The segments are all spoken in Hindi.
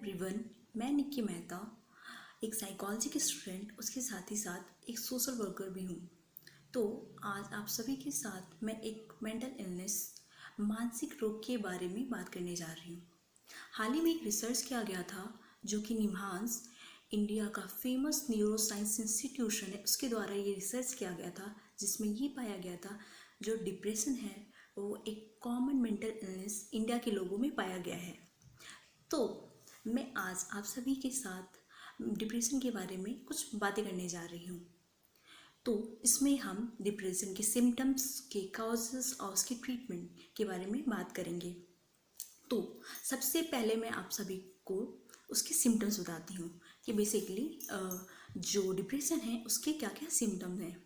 एवरीवन, मैं निक्की मेहता एक साइकोलॉजी की स्टूडेंट, उसके साथ ही साथ एक सोशल वर्कर भी हूँ। तो आज आप सभी के साथ मैं एक मेंटल इलनेस, मानसिक रोग के बारे में बात करने जा रही हूँ। हाल ही में एक रिसर्च किया गया था जो कि निम्हांस, इंडिया का फेमस न्यूरो साइंस इंस्टीट्यूशन है, उसके द्वारा ये रिसर्च किया गया था, जिसमें ये पाया गया था जो डिप्रेशन है वो एक कॉमन मेंटल इलनेस इंडिया के लोगों में पाया गया है। तो मैं आज आप सभी के साथ डिप्रेशन के बारे में कुछ बातें करने जा रही हूँ। तो इसमें हम डिप्रेशन के सिम्टम्स के कॉजेस और उसके ट्रीटमेंट के बारे में बात करेंगे। तो सबसे पहले मैं आप सभी को उसके सिम्टम्स बताती हूँ कि बेसिकली जो डिप्रेशन है उसके क्या क्या सिम्टम्स हैं।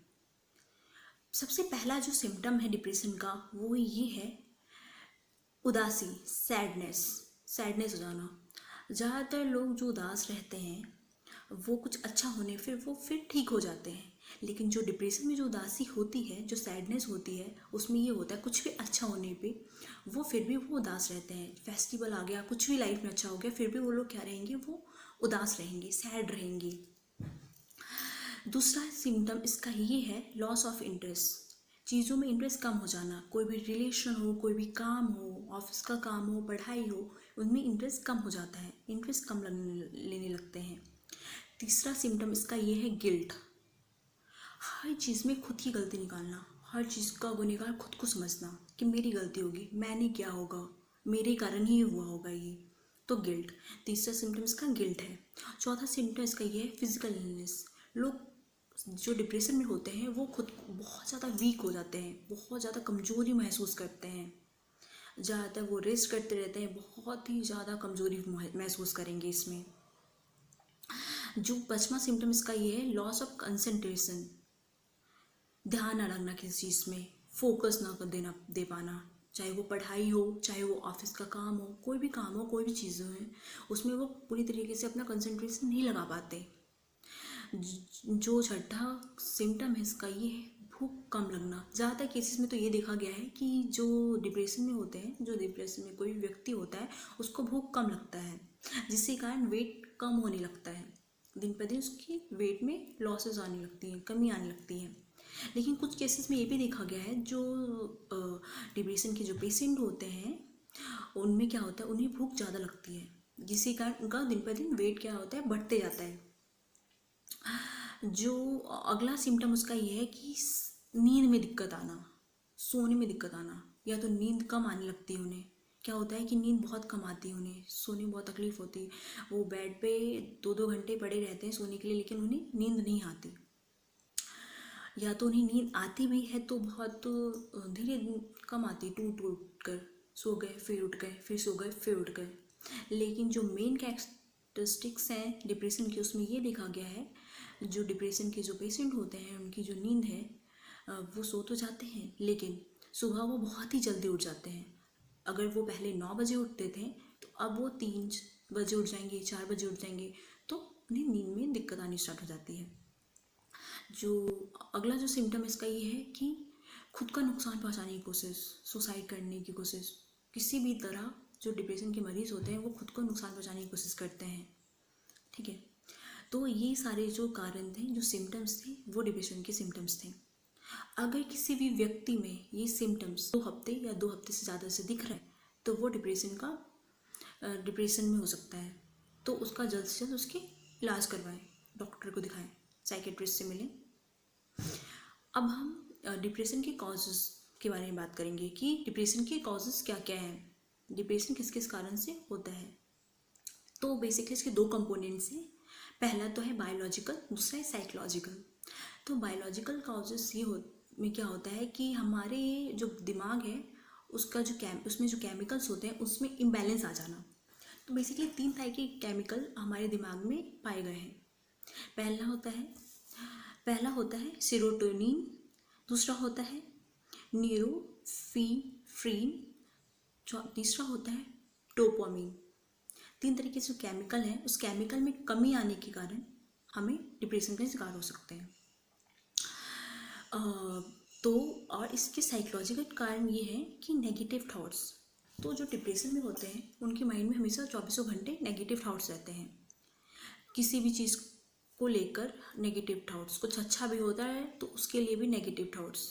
सबसे पहला जो सिम्टम है डिप्रेशन का वो ये है उदासी, सैडनेस हो जाना। ज़्यादातर लोग जो उदास रहते हैं वो कुछ अच्छा होने वो फिर ठीक हो जाते हैं, लेकिन जो डिप्रेशन में जो उदासी होती है, जो सैडनेस होती है, उसमें ये होता है कुछ भी अच्छा होने पे वो फिर भी वो उदास रहते हैं। फेस्टिवल आ गया, कुछ भी लाइफ में अच्छा हो गया, फिर भी वो लोग क्या रहेंगे, वो उदास रहेंगे, सैड रहेंगे। दूसरा सिम्टम इसका ये है लॉस ऑफ इंटरेस्ट, चीज़ों में इंटरेस्ट कम हो जाना। कोई भी रिलेशन हो, कोई भी काम हो, ऑफिस का काम हो, पढ़ाई हो, उनमें इंटरेस्ट कम हो जाता है, इंटरेस्ट कम लेने लगते हैं। तीसरा सिम्टम इसका ये है गिल्ट, हर चीज़ में खुद की गलती निकालना, हर चीज़ का गुनहगार खुद को समझना कि मेरी गलती होगी, मैंने क्या होगा, मेरे कारण ही हुआ होगा ये, तो गिल्ट। तीसरा सिम्टम इसका गिल्ट है। चौथा सिम्टम इसका ये है फिजिकल इलनेस। लोग जो डिप्रेशन में होते हैं वो खुद बहुत ज़्यादा वीक हो जाते हैं, बहुत ज़्यादा कमज़ोरी महसूस करते हैं। ज़्यादातर वो रेस्ट करते रहते हैं, बहुत ही ज़्यादा कमज़ोरी महसूस करेंगे इसमें। जो पांचवा सिम्टम इसका ये है लॉस ऑफ कंसंट्रेशन, ध्यान ना लगना किसी चीज़ में, फोकस ना दे पाना, चाहे वो पढ़ाई हो, चाहे वो ऑफिस का काम हो, कोई भी काम हो, कोई भी चीज़ हो, उसमें वो पूरी तरीके से अपना कंसंट्रेशन नहीं लगा पाते। जो छठा सिम्टम है इसका ये है भूख कम लगना। ज़्यादातर केसेस में तो ये देखा गया है कि जो डिप्रेशन में होते हैं, जो डिप्रेशन में कोई व्यक्ति होता है, उसको भूख कम लगता है, जिसके कारण वेट कम होने लगता है। दिन पर दिन उसकी वेट में लॉसेस आने लगती हैं, कमी आने लगती है। लेकिन कुछ केसेस में ये भी देखा गया है जो डिप्रेशन के जो पेशेंट होते हैं उनमें क्या होता है, उन्हें भूख ज़्यादा लगती है, जिसके कारण उनका दिन पर दिन वेट क्या होता है, बढ़ते जाता है। जो अगला सिम्टम उसका ये है कि नींद में दिक्कत आना, सोने में दिक्कत आना, या तो नींद कम आने लगती है उन्हें। क्या होता है कि नींद बहुत कम आती है उन्हें, सोने में बहुत तकलीफ होती है, वो बेड पे 2-2 घंटे पड़े रहते हैं सोने के लिए, लेकिन उन्हें नींद नहीं आती। या तो उन्हें नींद आती भी है तो बहुत धीरे कम आती, टूट टूट कर सो गए फिर उठ गए, फिर सो गए फिर उठ गए। लेकिन जो मेन कैरेक्टरिस्टिक्स हैं डिप्रेशन की, उसमें ये देखा गया है जो डिप्रेशन के जो पेशेंट होते हैं उनकी जो नींद है वो सो तो जाते हैं, लेकिन सुबह वो बहुत ही जल्दी उठ जाते हैं। अगर वो पहले 9 बजे उठते थे तो अब वो 3 बजे उठ जाएंगे, 4 बजे उठ जाएंगे, तो उन्हें नींद में दिक्कत आनी स्टार्ट हो जाती है। जो अगला जो सिम्टम इसका ये है कि खुद का नुकसान पहुंचाने की कोशिश, सुसाइड करने की कोशिश। किसी भी तरह जो डिप्रेशन के मरीज़ होते हैं वो खुद को नुकसान पहुंचाने की कोशिश करते हैं। ठीक है, तो ये सारे जो कारण थे, जो सिम्टम्स थे, वो डिप्रेशन के सिम्टम्स थे। अगर किसी भी व्यक्ति में ये सिम्टम्स 2 हफ्ते या 2 हफ्ते से ज़्यादा से दिख रहा है तो वो डिप्रेशन में हो सकता है। तो उसका जल्द से जल्द उसके इलाज करवाएं, डॉक्टर को दिखाएं, साइकेट्रिस्ट से मिलें। अब हम डिप्रेशन के कॉजेज़ के बारे में बात करेंगे कि डिप्रेशन के कॉजेज़ क्या क्या हैं, डिप्रेशन किस किस कारण से होता है। तो बेसिकली इसके 2 कंपोनेंट्स हैं, पहला तो है बायोलॉजिकल, दूसरा है साइकोलॉजिकल। तो बायोलॉजिकल कॉजेज़ में क्या होता है कि हमारे जो दिमाग है उसका उसमें जो केमिकल्स होते हैं उसमें इम्बैलेंस आ जाना। तो बेसिकली 3 तरह के केमिकल हमारे दिमाग में पाए गए हैं। पहला होता है सेरोटोनिन, दूसरा होता है न्यूरोफिफ्रीन, तीसरा होता है डोपामिन। 3 तरीके से केमिकल हैं, उस केमिकल में कमी आने के कारण हमें डिप्रेशन का शिकार हो सकते हैं। तो और इसके साइकोलॉजिकल कारण ये है कि नेगेटिव थॉट्स, तो जो डिप्रेशन में होते हैं उनके माइंड में हमेशा 24 घंटे नेगेटिव थाट्स रहते हैं, किसी भी चीज़ को लेकर नेगेटिव थाट्स। कुछ अच्छा भी होता है तो उसके लिए भी नेगेटिव थाट्स।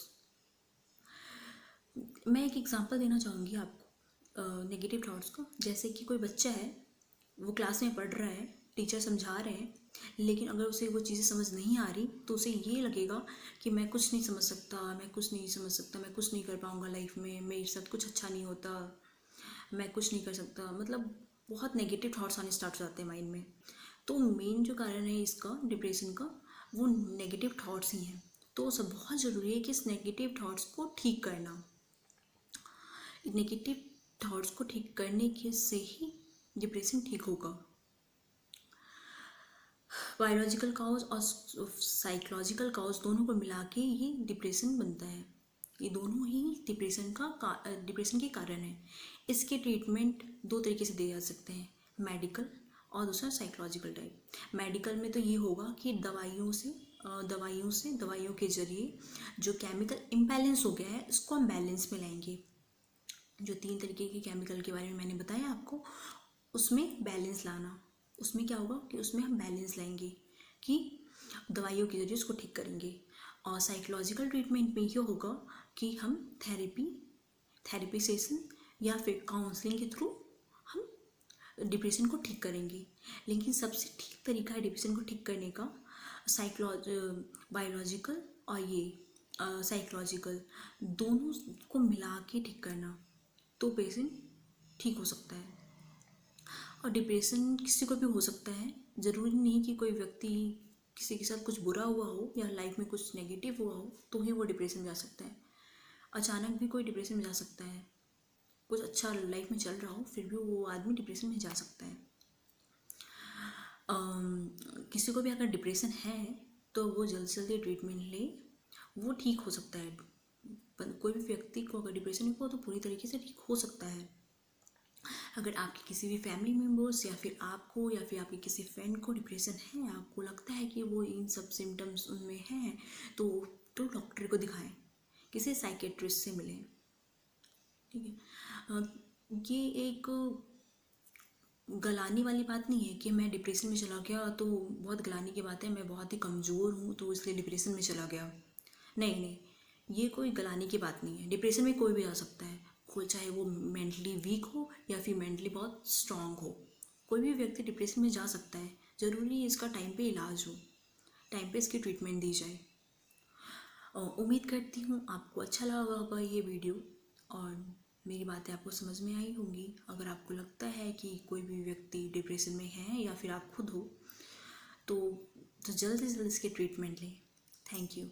मैं एक एग्जांपल देना चाहूँगी आपको नेगेटिव थाट्स का। जैसे कि कोई बच्चा है, वो क्लास में पढ़ रहा है, टीचर समझा रहे हैं, लेकिन अगर उसे वो चीज़ें समझ नहीं आ रही तो उसे ये लगेगा कि मैं कुछ नहीं समझ सकता, मैं कुछ नहीं समझ सकता, मैं कुछ नहीं कर पाऊँगा लाइफ में, मेरे साथ कुछ अच्छा नहीं होता, मैं कुछ नहीं कर सकता। मतलब बहुत नेगेटिव थॉट्स आने स्टार्ट हो जाते हैं माइंड में। तो मेन जो कारण है इसका डिप्रेशन का, वो नेगेटिव थॉट्स ही हैं। तो सब बहुत ज़रूरी है कि इस नेगेटिव थॉट्स को ठीक करना। नेगेटिव थॉट्स को ठीक करने के से ही डिप्रेशन ठीक होगा। बायोलॉजिकल काउज और साइकोलॉजिकल काउज दोनों को मिला के ये डिप्रेशन बनता है। ये दोनों ही डिप्रेशन के कारण है। इसके ट्रीटमेंट दो तरीके से दिए जा सकते हैं, मेडिकल और दूसरा साइकोलॉजिकल टाइप। मेडिकल में तो ये होगा कि दवाइयों के जरिए जो केमिकल इम्बैलेंस हो गया है इसको हम बैलेंस में लाएंगे। जो 3 तरीके के केमिकल के बारे में मैंने बताया आपको, उसमें बैलेंस लाना। उसमें क्या होगा कि उसमें हम बैलेंस लाएंगे कि दवाइयों के जरिए उसको ठीक करेंगे। और साइकोलॉजिकल ट्रीटमेंट में ये होगा कि हम थेरेपी सेशन या फिर काउंसलिंग के थ्रू हम डिप्रेशन को ठीक करेंगे। लेकिन सबसे ठीक तरीका है डिप्रेशन को ठीक करने का बायोलॉजिकल और ये साइकोलॉजिकल दोनों को मिला के ठीक करना, तो पेशेंट ठीक हो सकता है। और डिप्रेशन किसी को भी हो सकता है, ज़रूरी नहीं कि कोई व्यक्ति किसी के साथ कुछ बुरा हुआ हो या लाइफ में कुछ नेगेटिव हुआ हो तो ही वो डिप्रेशन में जा सकता है। अचानक भी कोई डिप्रेशन में जा सकता है, कुछ अच्छा लाइफ में चल रहा हो फिर भी वो आदमी डिप्रेशन में जा सकता है। किसी को भी अगर डिप्रेशन है तो वो जल्द से जल्दी ट्रीटमेंट ले, वो ठीक हो सकता है। कोई भी व्यक्ति को अगर डिप्रेशन हो तो पूरी तरीके से ठीक हो सकता है। अगर आपके किसी भी फैमिली मेम्बर्स या फिर आपको या फिर आपके किसी फ्रेंड को डिप्रेशन है, आपको लगता है कि वो इन सब सिम्टम्स उनमें हैं, तो डॉक्टर को दिखाएं, किसी साइकेट्रिस्ट से मिलें। ठीक है। ये एक गलानी वाली बात नहीं है कि मैं डिप्रेशन में चला गया तो बहुत गलानी की बात है, मैं बहुत ही कमज़ोर हूँ तो इसलिए डिप्रेशन में चला गया। नहीं, ये कोई गलानी की बात नहीं है। डिप्रेशन में कोई भी आ सकता है, कोई चाहे वो मेंटली वीक हो या फिर मेंटली बहुत स्ट्रांग हो, कोई भी व्यक्ति डिप्रेशन में जा सकता है। ज़रूरी है इसका टाइम पे इलाज हो, टाइम पे इसकी ट्रीटमेंट दी जाए। उम्मीद करती हूँ आपको अच्छा लगा होगा ये वीडियो और मेरी बातें आपको समझ में आई होंगी। अगर आपको लगता है कि कोई भी व्यक्ति डिप्रेशन में है या फिर आप खुद हो तो जल्द से जल्द इसकी ट्रीटमेंट लें। Thank you.